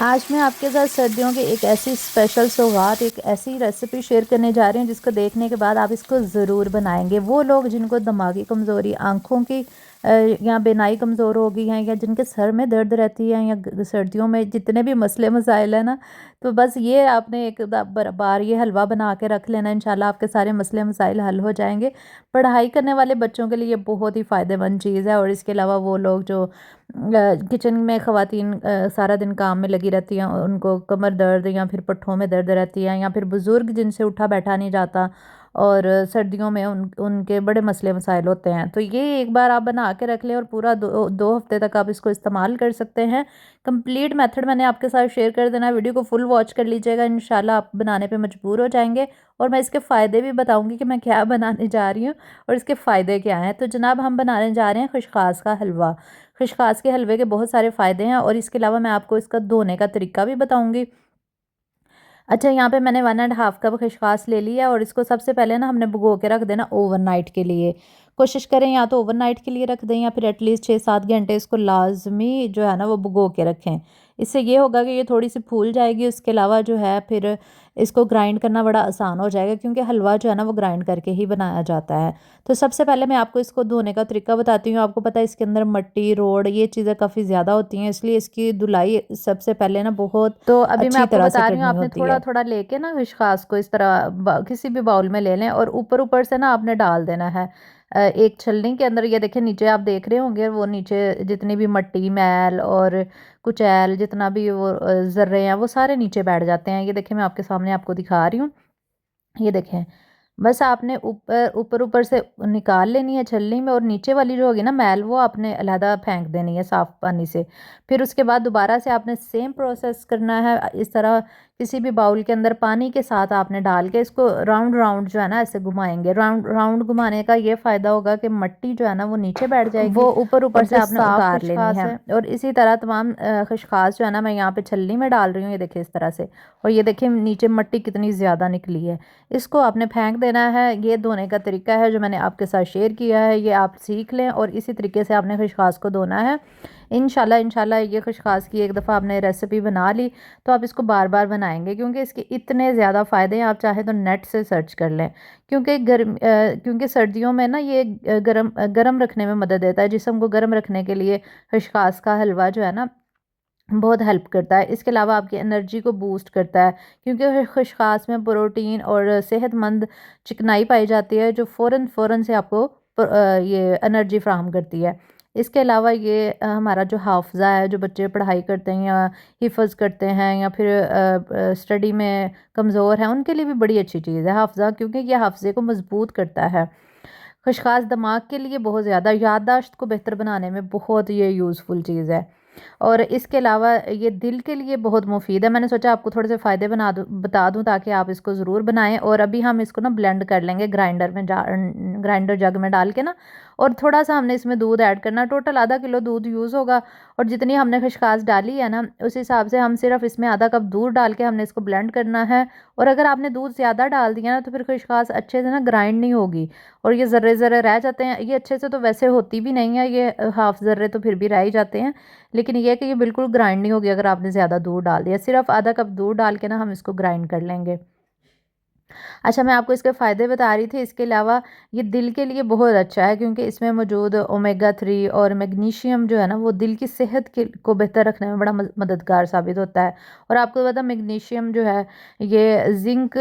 आज मैं आपके साथ सर्दियों की एक ऐसी स्पेशल सौगात, एक ऐसी रेसिपी शेयर करने जा रही हूँ जिसको देखने के बाद आप इसको ज़रूर बनाएंगे। वो लोग जिनको दिमागी कमज़ोरी, आँखों की या बिनाई कमज़ोर हो गई हैं, या जिनके सर में दर्द रहती है, या सर्दियों में जितने भी मसले मसाइल हैं ना, तो बस ये आपने एक बार ये हलवा बना के रख लेना। इंशाल्लाह आपके सारे मसले मसाइल हल हो जाएंगे। पढ़ाई करने वाले बच्चों के लिए ये बहुत ही फ़ायदेमंद चीज़ है। और इसके अलावा वो लोग जो किचन में ख़वातीन सारा दिन काम में लगी रहती हैं, उनको कमर दर्द या फिर पट्ठों में दर्द रहती है, या फिर बुज़ुर्ग जिनसे उठा बैठा नहीं जाता, और सर्दियों में उनके बड़े मसले मसाइल होते हैं, तो ये एक बार आप बना के रख लें और पूरा दो हफ्ते तक आप इसको इस्तेमाल कर सकते हैं। कंप्लीट मेथड मैंने आपके साथ शेयर कर देना है, वीडियो को फुल वॉच कर लीजिएगा, इंशाल्लाह आप बनाने पे मजबूर हो जाएंगे। और मैं इसके फ़ायदे भी बताऊंगी कि मैं क्या बनाने जा रही हूँ और इसके फ़ायदे क्या हैं। तो जनाब, हम बनाने जा रहे हैं खुशखास का हलवा। खुशखास के हलवे के बहुत सारे फ़ायदे हैं, और इसके अलावा मैं आपको इसका धोने का तरीका भी बताऊंगी। अच्छा, यहाँ पे मैंने 1.5 कप खसखस ले लिया, और इसको सबसे पहले ना हमने भिगो के रख देना ओवरनाइट के लिए। कोशिश करें या तो ओवरनाइट के लिए रख दें, या फिर एटलीस्ट 6-7 घंटे इसको लाजमी जो है ना वो भिगो के रखें। इससे ये होगा कि ये थोड़ी सी फूल जाएगी। उसके अलावा जो है फिर इसको ग्राइंड करना बड़ा आसान हो जाएगा, क्योंकि हलवा जो है ना वो ग्राइंड करके ही बनाया जाता है। तो सबसे पहले मैं आपको इसको धोने का तरीका बताती हूँ। आपको पता है इसके अंदर मट्टी, रोड, ये चीज़ें काफ़ी ज़्यादा होती हैं, इसलिए इसकी धुलाई सबसे पहले ना बहुत तो अभी मैं अच्छी आपको तरह से बता रही हूँ। करनी आपने होती थोड़ा है। थोड़ा लेके ना खसखस को इस तरह किसी भी बाउल में ले लें, और ऊपर ऊपर से ना आपने डाल देना है एक छलनी के अंदर। ये देखिए, नीचे आप देख रहे होंगे, वो नीचे जितनी भी मट्टी, मैल और कुचैल, जितना भी वो ज़र्रे हैं, वो सारे नीचे बैठ जाते हैं। ये देखिए, मैं आपके सामने आपको दिखा रही हूँ। ये देखें, बस आपने ऊपर ऊपर ऊपर से निकाल लेनी है छलनी में, और नीचे वाली जो होगी ना मैल, वो आपने अलहदा फेंक देनी है साफ़ पानी से। फिर उसके बाद दोबारा से आपने सेम प्रोसेस करना है। इस तरह किसी भी बाउल के अंदर पानी के साथ आपने डाल के इसको राउंड राउंड जो है ना ऐसे घुमाएंगे। राउंड राउंड घुमाने का ये फ़ायदा होगा कि मट्टी जो है ना वो नीचे बैठ जाएगी, वो ऊपर ऊपर और से जो आपने साफ उतार लेनी खसखस है। है। और इसी तरह तमाम खसखस जो है ना मैं यहाँ पे छलनी में डाल रही हूँ, ये देखिए इस तरह से। और ये देखिए नीचे मट्टी कितनी ज़्यादा निकली है। इसको आपने फेंक देना है। ये धोने का तरीका है जो मैंने आपके साथ शेयर किया है, ये आप सीख लें, और इसी तरीके से आपने खसखस को धोना है। इंशाल्लाह इंशाल्लाह ये खसखस की एक दफ़ा आपने रेसिपी बना ली तो आप इसको बार बार बनाएंगे, क्योंकि इसके इतने ज़्यादा फ़ायदे हैं। आप चाहे तो नेट से सर्च कर लें, क्योंकि सर्दियों में ना ये गर्म रखने में मदद देता है। जिस्म को गर्म रखने के लिए खसखस का हलवा जो है ना बहुत हेल्प करता है। इसके अलावा आपकी एनर्जी को बूस्ट करता है, क्योंकि खसखस में प्रोटीन और सेहतमंद चिकनाई पाई जाती है, जो फ़ौरन फ़ौरन से आपको ये एनर्जी फ्राहम करती है। इसके अलावा ये हमारा जो हाफज़ा है, जो बच्चे पढ़ाई करते हैं या हिफ़्ज़ करते हैं, या फिर स्टडी में कमज़ोर हैं, उनके लिए भी बड़ी अच्छी चीज़ है हाफज़ा, क्योंकि ये हाफज़े को मज़बूत करता है। खसखस दिमाग के लिए बहुत ज़्यादा, याददाश्त को बेहतर बनाने में बहुत ये यूज़फुल चीज़ है। और इसके अलावा ये दिल के लिए बहुत मुफीद है। मैंने सोचा आपको थोड़े से फ़ायदे बता दूं, ताकि आप इसको ज़रूर बनाएं। और अभी हम इसको ना ब्लेंड कर लेंगे ग्राइंडर जग में डाल के ना, और थोड़ा सा हमने इसमें दूध ऐड करना। टोटल आधा किलो दूध यूज़ होगा, और जितनी हमने खसखस डाली है ना उस हिसाब से हम सिर्फ इसमें आधा कप दूध डाल के हमने इसको ब्लेंड करना है। और अगर आपने दूध ज़्यादा डाल दिया ना तो फिर खसखस अच्छे से ना ग्राइंड नहीं होगी, और ये ज़र्रे ज़र्रे रह जाते हैं। ये अच्छे से तो वैसे होती भी नहीं है, ये हाफ ज़र्रे तो फिर भी रह ही जाते हैं, लेकिन ये है कि ये बिल्कुल ग्राइंड नहीं होगी अगर आपने ज़्यादा दूध डाल दिया। सिर्फ आधा कप दूध डाल के ना हम इसको ग्राइंड कर लेंगे। अच्छा, मैं आपको इसके फ़ायदे बता रही थी। इसके अलावा ये दिल के लिए बहुत अच्छा है, क्योंकि इसमें मौजूद ओमेगा 3 और मैग्नीशियम जो है ना वो दिल की सेहत के को बेहतर रखने में बड़ा मददगार साबित होता है। और आपको पता, मैग्नीशियम जो है ये जिंक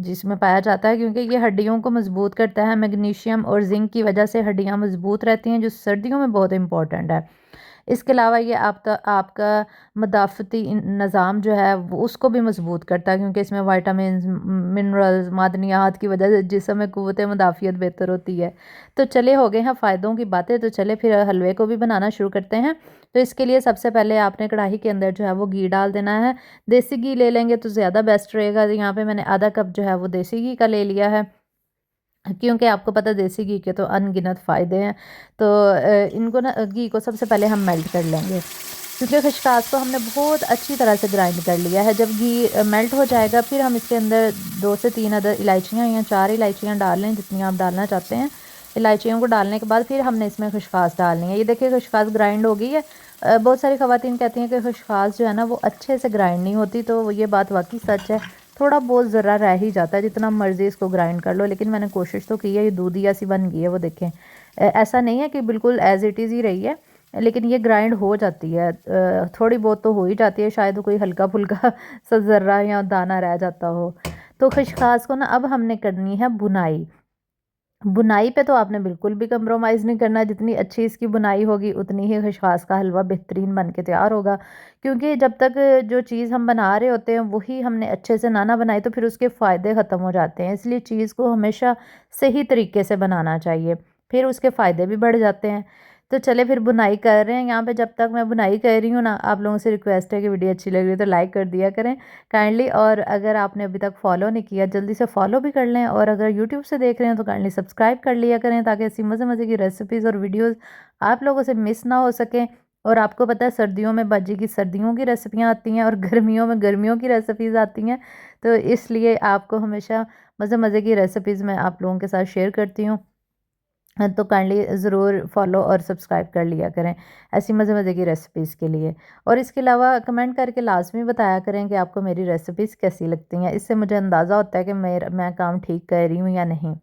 जिसमें पाया जाता है, क्योंकि ये हड्डियों को मजबूत करता है। मैग्नीशियम और जिंक की वजह से हड्डियाँ मजबूत रहती हैं, जो सर्दियों में बहुत इंपॉर्टेंट है। इसके अलावा ये आपका मदाफ़ती निज़ाम जो है वो उसको भी मजबूत करता है, क्योंकि इसमें विटामिन्स, मिनरल्स, मादनियात की वजह से जिस्म में क़ुव्वत मुदाफ़ियत बेहतर होती है। तो चले, हो गए हैं फ़ायदों की बातें, तो चले फिर हलवे को भी बनाना शुरू करते हैं। तो इसके लिए सबसे पहले आपने कढ़ाई के अंदर जो है वो घी डाल देना है। देसी घी ले लेंगे तो ज़्यादा बेस्ट रहेगा। तो यहाँ पे मैंने आधा कप जो है वो देसी घी का ले लिया है, क्योंकि आपको पता है देसी घी के तो अनगिनत फ़ायदे हैं। तो इनको ना घी को सबसे पहले हम मेल्ट कर लेंगे, क्योंकि खसखस को हमने बहुत अच्छी तरह से ग्राइंड कर लिया है। जब घी मेल्ट हो जाएगा फिर हम इसके अंदर 2 से 3 अदर इलायचियाँ या 4 इलायचियाँ डाल लें, जितनी आप डालना चाहते हैं। इलायचियों को डालने के बाद फिर हमने इसमें खसखस डालनी है। ये देखिए खसखस ग्राइंड हो गई है, बहुत सारी ख़वातीन कहती हैं कि खशखास जो है ना वो अच्छे से ग्राइंड नहीं होती, तो ये बात वाकई सच है। थोड़ा बहुत ज़रा रह ही जाता है, जितना मर्ज़ी इसको ग्राइंड कर लो, लेकिन मैंने कोशिश तो की है। ये दूधिया सी बन गई है, वो देखें। ऐसा नहीं है कि बिल्कुल एज़ इट इज़ ही रही है, लेकिन ये ग्राइंड हो जाती है। थोड़ी बहुत तो हो ही जाती है, शायद कोई हल्का फुल्का सा ज़र्रा या दाना रह जाता हो। तो खशखास को ना अब हमने करनी है बुनाई। बुनाई पे तो आपने बिल्कुल भी कंप्रोमाइज़ नहीं करना। जितनी अच्छी इसकी बुनाई होगी उतनी ही खशखास का हलवा बेहतरीन बन के तैयार होगा। क्योंकि जब तक जो चीज़ हम बना रहे होते हैं वही हमने अच्छे से ना बनाई तो फिर उसके फ़ायदे ख़त्म हो जाते हैं। इसलिए चीज़ को हमेशा सही तरीके से बनाना चाहिए, फिर उसके फ़ायदे भी बढ़ जाते हैं। तो चले फिर बुनाई कर रहे हैं यहाँ पे। जब तक मैं बुनाई कर रही हूँ ना, आप लोगों से रिक्वेस्ट है कि वीडियो अच्छी लग रही है तो लाइक कर दिया करें काइंडली। और अगर आपने अभी तक फॉलो नहीं किया जल्दी से फॉलो भी कर लें, और अगर यूट्यूब से देख रहे हैं तो काइंडली सब्सक्राइब कर लिया करें, ताकि ऐसी मज़े मज़े की रेसिपीज़ और वीडियोज़ आप लोगों से मिस ना हो सकें। और आपको पता है सर्दियों में बाजी की सर्दियों की रेसिपियाँ आती हैं और गर्मियों में गर्मियों की रेसिपीज़ आती हैं, तो इसलिए आपको हमेशा मज़े मज़े की रेसिपीज़ मैं आप लोगों के साथ शेयर करती हूँ। हाँ, तो काइंडली ज़रूर फॉलो और सब्सक्राइब कर लिया करें ऐसी मज़े मज़े की रेसिपीज़ के लिए। और इसके अलावा कमेंट करके लाज़मी बताया करें कि आपको मेरी रेसिपीज़ कैसी लगती हैं। इससे मुझे अंदाज़ा होता है कि मैं काम ठीक कर रही हूँ या नहीं।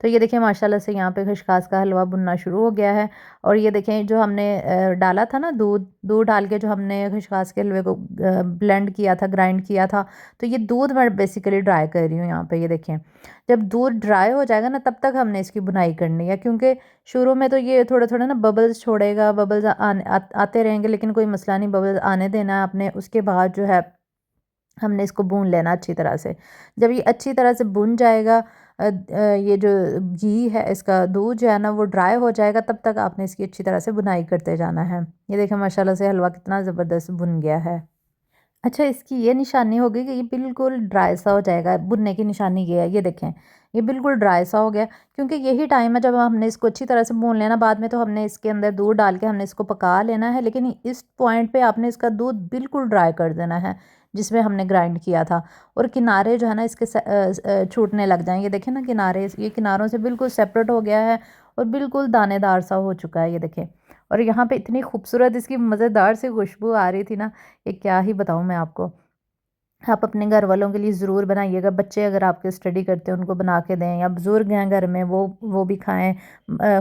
तो ये देखिए माशाल्लाह से यहाँ पे खशखास का हलवा बुनना शुरू हो गया है। और ये देखें जो हमने डाला था ना दूध, दूध डाल के जो हमने खशखास के हलवे को ब्लेंड किया था, ग्राइंड किया था, तो ये दूध मैं बेसिकली ड्राई कर रही हूँ यहाँ पे। ये देखें जब दूध ड्राई हो जाएगा ना तब तक हमने इसकी बुनाई करनी है, क्योंकि शुरू में तो ये थोड़े थोड़े ना बबल्स छोड़ेगा, बबल्स आते रहेंगे, लेकिन कोई मसला नहीं, बबल्स आने देना है आपने। उसके बाद जो है हमने इसको भून लेना अच्छी तरह से। जब ये अच्छी तरह से भुन जाएगा, ये जो घी है इसका दूध जो है ना वो ड्राई हो जाएगा, तब तक आपने इसकी अच्छी तरह से बुनाई करते जाना है। ये देखें माशाल्लाह से हलवा कितना ज़बरदस्त भुन गया है। अच्छा, इसकी ये निशानी होगी कि ये बिल्कुल ड्राई सा हो जाएगा। भुनने की निशानी ये है, ये देखें ये बिल्कुल ड्राई सा हो गया, क्योंकि यही टाइम है जब हमने इसको अच्छी तरह से भून लेना। बाद में तो हमने इसके अंदर दूध डाल के हमने इसको पका लेना है, लेकिन इस पॉइंट पे आपने इसका दूध बिल्कुल ड्राई कर देना है जिसमें हमने ग्राइंड किया था। और किनारे जो है ना इसके छूटने लग जाएँ। ये देखें ना किनारे, ये किनारों से बिल्कुल सेपरेट हो गया है और बिल्कुल दानेदार सा हो चुका है, ये देखें। और यहाँ पे इतनी खूबसूरत इसकी मज़ेदार सी खुशबू आ रही थी ना, ये क्या ही बताऊँ मैं आपको। आप अपने घर वालों के लिए ज़रूर बनाइएगा। बच्चे अगर आपके स्टडी करते हैं उनको बना के दें, या बुज़ुर्ग हैं घर में वो भी खाएँ,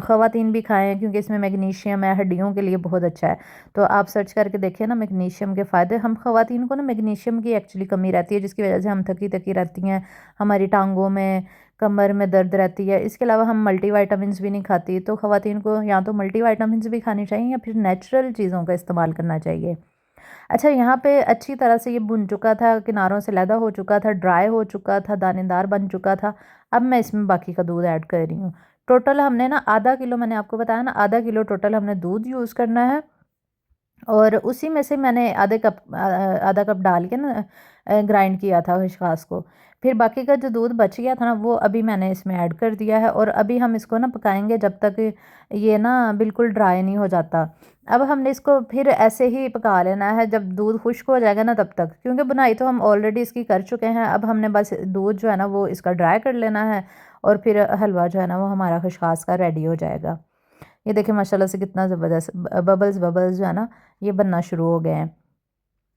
ख़वातीन भी खाएँ, क्योंकि इसमें मैग्नीशियम है, हड्डियों के लिए बहुत अच्छा है। तो आप सर्च करके देखिए ना मैग्नीशियम के फ़ायदे। हम ख़वातीन को ना मैग्नीशियम की एक्चुअली कमी रहती है, जिसकी वजह से हम थकी-थकी रहती हैं, हमारी टाँगों में, कमर में दर्द रहती है। इसके अलावा हम मल्टीविटामिन्स भी नहीं खाती, तो ख़वातीन को या तो मल्टीविटामिन्स भी खानी चाहिए या फिर नेचुरल चीज़ों का इस्तेमाल करना चाहिए। अच्छा, यहाँ पे अच्छी तरह से ये भुन चुका था, किनारों से लैदा हो चुका था, ड्राई हो चुका था, दानेदार बन चुका था। अब मैं इसमें बाकी का दूध ऐड कर रही हूँ। टोटल हमने ना आधा किलो, मैंने आपको बताया ना आधा किलो टोटल हमने दूध यूज़ करना है। और उसी में से मैंने आधा कप डाल के ना ग्राइंड किया था खसखस को। फिर बाकी का जो दूध बच गया था ना वो अभी मैंने इसमें ऐड कर दिया है, और अभी हम इसको ना पकाएंगे जब तक ये ना बिल्कुल ड्राई नहीं हो जाता। अब हमने इसको फिर ऐसे ही पका लेना है, जब दूध खुश्क हो जाएगा ना तब तक, क्योंकि बुनाई तो हम ऑलरेडी इसकी कर चुके हैं। अब हमने बस दूध जो है ना वो इसका ड्राई कर लेना है, और फिर हलवा जो है ना वो हमारा खसखस का रेडी हो जाएगा। ये देखिए माशाल्लाह से कितना ज़बरदस्त बबल्स बबल्स जो है ना ये बनना शुरू हो गए हैं।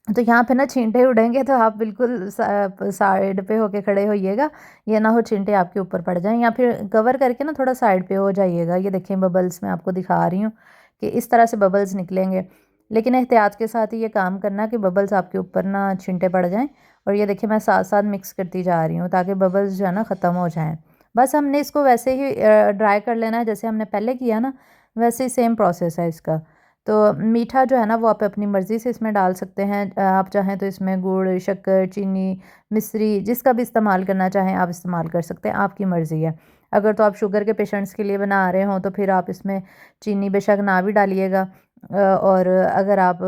तो यहाँ पे ना छींटे उड़ेंगे तो आप बिल्कुल साइड पे होके खड़े होइएगा, ये ना हो छींटे आपके ऊपर पड़ जाएं, या फिर कवर करके ना थोड़ा साइड पे हो जाइएगा। ये देखें बबल्स मैं आपको दिखा रही हूँ कि इस तरह से बबल्स निकलेंगे, लेकिन एहतियात के साथ ही ये काम करना कि बबल्स आपके ऊपर ना छींटे पड़ जाएँ। और ये देखिए मैं साथ साथ मिक्स करती जा रही हूँ ताकि बबल्स जो है ना ख़त्म हो जाएँ। बस हमने इसको वैसे ही ड्राई कर लेना है जैसे हमने पहले किया ना, वैसे ही सेम प्रोसेस है इसका। तो मीठा जो है ना वो आप अपनी मर्ज़ी से इसमें डाल सकते हैं। आप चाहें तो इसमें गुड़, शक्कर, चीनी, मिश्री जिसका भी इस्तेमाल करना चाहें आप इस्तेमाल कर सकते हैं, आपकी मर्ज़ी है। अगर तो आप शुगर के पेशेंट्स के लिए बना रहे हों तो फिर आप इसमें चीनी बेशक ना भी डालिएगा। और अगर आप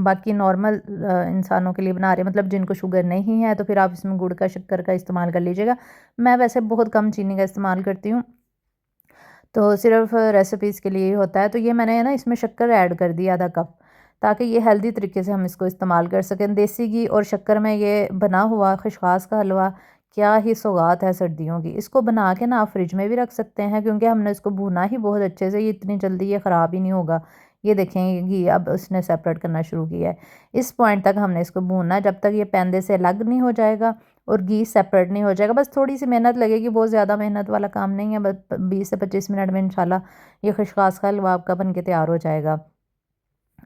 बाकी नॉर्मल इंसानों के लिए बना रहे हैं, मतलब जिनको शुगर नहीं है, तो फिर आप इसमें गुड़ का, शक्कर का इस्तेमाल कर लीजिएगा। मैं वैसे बहुत कम चीनी का इस्तेमाल करती हूँ, तो सिर्फ़ रेसिपीज़ के लिए ही होता है। तो ये मैंने ना इसमें शक्कर ऐड कर दी आधा कप, ताकि ये हेल्दी तरीके से हम इसको इस्तेमाल कर सकें। देसी घी और शक्कर में ये बना हुआ खसखस का हलवा क्या ही सौगात है सर्दियों की। इसको बना के ना आप फ्रिज में भी रख सकते हैं, क्योंकि हमने इसको भुना ही बहुत अच्छे से, ये इतनी जल्दी ये ख़राब ही नहीं होगा। ये देखें घी अब उसने सेपरेट करना शुरू किया है। इस पॉइंट तक हमने इसको भूनना है जब तक ये पैंदे से अलग नहीं हो जाएगा और घी सेपरेट नहीं हो जाएगा। बस थोड़ी सी मेहनत लगेगी, बहुत ज़्यादा मेहनत वाला काम नहीं है। बस 20 से 25 मिनट में इंशाल्लाह ये खुशखास का हलवा आपका बन के तैयार हो जाएगा।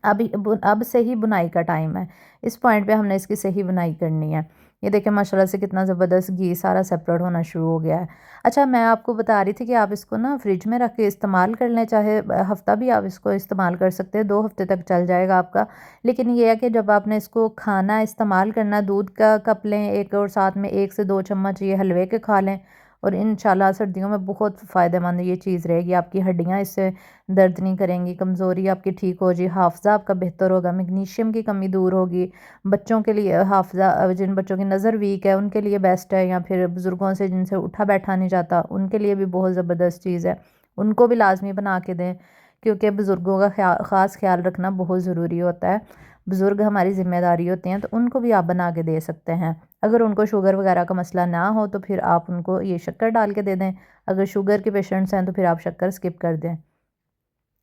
अब सही बुनाई का टाइम है। इस पॉइंट पे हमने इसकी सही बुनाई करनी है। ये देखें माशाल्लाह से कितना ज़बरदस्त घी सारा सेपरेट होना शुरू हो गया है। अच्छा, मैं आपको बता रही थी कि आप इसको ना फ्रिज में रख के इस्तेमाल कर लें, चाहे हफ़्ता भी आप इसको इस्तेमाल कर सकते हैं, 2 हफ़्ते तक चल जाएगा आपका। लेकिन ये है कि जब आपने इसको खाना इस्तेमाल करना, दूध का कप लें एक और साथ में 1 से 2 चम्मच ये हलवे के खा लें और इंशाल्लाह सर्दियों में बहुत फ़ायदेमंद ये चीज़ रहेगी। आपकी हड्डियाँ इससे दर्द नहीं करेंगी, कमज़ोरी आपकी ठीक हो जी, हाफ़ज़ा आपका बेहतर होगा, मैग्नीशियम की कमी दूर होगी। बच्चों के लिए हाफ़ज़ा, जिन बच्चों की नज़र वीक है उनके लिए बेस्ट है, या फिर बुज़ुर्गों से जिनसे उठा बैठा नहीं जाता उनके लिए भी बहुत ज़बरदस्त चीज़ है। उनको भी लाज़मी बना के दें, क्योंकि बुज़ुर्गों का ख़ास ख़्याल रखना बहुत ज़रूरी होता है। बुज़ुर्ग हमारी ज़िम्मेदारी होती हैं, तो उनको भी आप बना के दे सकते हैं। अगर उनको शुगर वगैरह का मसला ना हो तो फिर आप उनको ये शक्कर डाल के दे दें। अगर शुगर के पेशेंट्स हैं तो फिर आप शक्कर स्किप कर दें।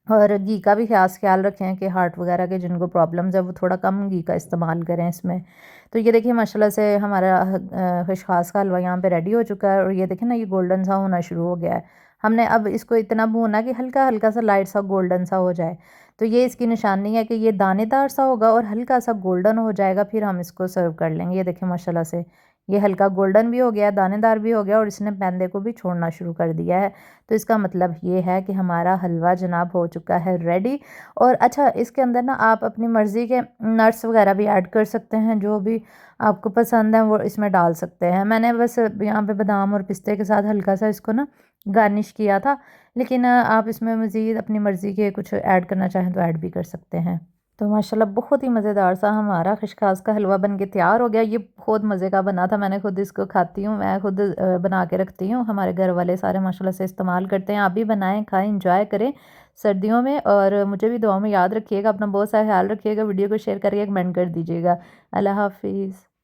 और घी का भी ख़ास ख़्याल रखें कि हार्ट वगैरह के जिनको प्रॉब्लम्स है वो थोड़ा कम घी का इस्तेमाल करें इसमें। तो ये देखिए माशाल्लाह से हमारा खशखास का हलवा यहाँ पे रेडी हो चुका है और ये देखें ना, ये गोल्डन सा होना शुरू हो गया है। हमने अब इसको इतना भूना कि हल्का हल्का सा लाइट सा गोल्डन सा हो जाए। तो ये इसकी निशानी है कि ये दानेदार सा होगा और हल्का सा गोल्डन हो जाएगा, फिर हम इसको सर्व कर लेंगे। ये देखें माशाल्लाह से ये हल्का गोल्डन भी हो गया, दानेदार भी हो गया और इसने पैंदे को भी छोड़ना शुरू कर दिया है। तो इसका मतलब ये है कि हमारा हलवा जनाब हो चुका है रेडी। और अच्छा, इसके अंदर ना आप अपनी मर्ज़ी के नट्स वगैरह भी ऐड कर सकते हैं, जो भी आपको पसंद है वो इसमें डाल सकते हैं। मैंने बस यहाँ पे बादाम और पिस्ते के साथ हल्का सा इसको ना गार्निश किया था, लेकिन आप इसमें मज़ीद अपनी मर्ज़ी के कुछ ऐड करना चाहें तो ऐड भी कर सकते हैं। तो माशाल्लाह बहुत ही मज़ेदार सा हमारा खशखास का हलवा बन के तैयार हो गया। ये बहुत मज़े का बना था, मैंने खुद इसको खाती हूँ, मैं खुद बना के रखती हूँ। हमारे घर वाले सारे माशाल्लाह से इस्तेमाल करते हैं। आप भी बनाएं, खाएं, इंजॉय करें सर्दियों में। और मुझे भी दुआ में याद रखिएगा, अपना बहुत सारा ख्याल रखिएगा। वीडियो को शेयर करके कमेंट कर दीजिएगा। अल्लाह हाफिज़।